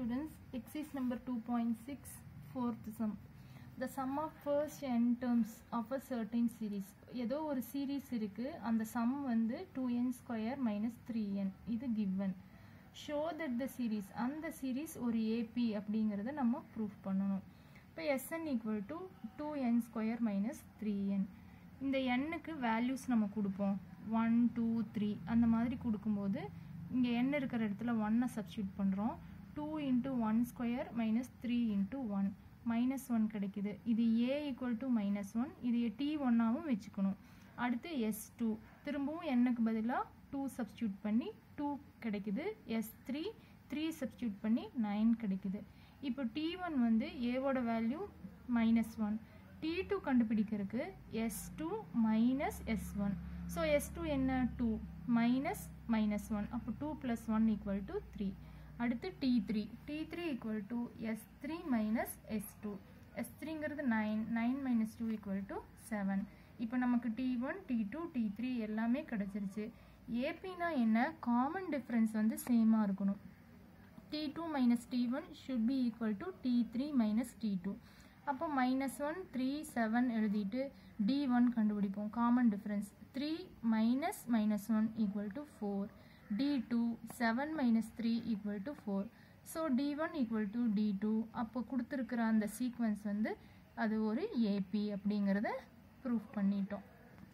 students, exercise number 2.6, fourth sum. The sum of first n terms of a certain series. ஏதோ ஒரு series இருக்கு, அந்த sum வந்து 2n square minus 3n. இது given. Show that the series, அந்த series ஒரு AP அப்படிங்கிறத நம்ம proof பண்ணணும். இப்போ Sn equal to 2n square minus 3n. இந்த nக்கு values நம்ம கொடுப்போம். 1, 2, 3 அந்த மாதிரி கொடுக்கும்போது இங்கே n இருக்கிற இடத்துல 1 சப்ஸ்டியூட் பண்ணுறோம். 2 into 1 square minus 3 into 1 minus 1 கிடைக்குது. இது a equal to minus 1, இது t1 ஆவும் வச்சுக்கணும். அடுத்து s2 திரும்பவும் nக்கு பதிலாக 2 சப்ஸ்டியூட் பண்ணி 2 கிடைக்குது. s3 3 சப்ஸ்டியூட் பண்ணி 9 கிடைக்குது. இப்போ t1 வந்து a ஓட வேல்யூ minus 1, t2 கண்டுபிடிக்கிறதுக்கு s2 minus s1. So s2 என்ன 2 minus minus 1, அப்போ 2 plus 1 equal to 3. அடுத்து t3 equal to s3 minus s2. s3ங்கிறது 9, 9 minus 2 equal to 7. இப்போ நமக்கு t1, t2, t3 எல்லாமே கிடைச்சிருச்சு. APனா என்ன? காமன் டிஃபரன்ஸ் வந்து சேமாக இருக்கணும். t2 minus t1 should be equal to t3 minus t2. அப்போ minus 1, 3, 7 எழுதிட்டு d1 கண்டுபிடிப்போம். Common difference 3 minus minus 1 equal to 4. d2 7 minus 3 equal to 4. So d1 equal to d2. அப்போ கொடுத்துருக்கிற அந்த சீக்வன்ஸ் வந்து அது ஒரு AP அப்படிங்கிறத ப்ரூஃப் பண்ணிட்டோம்.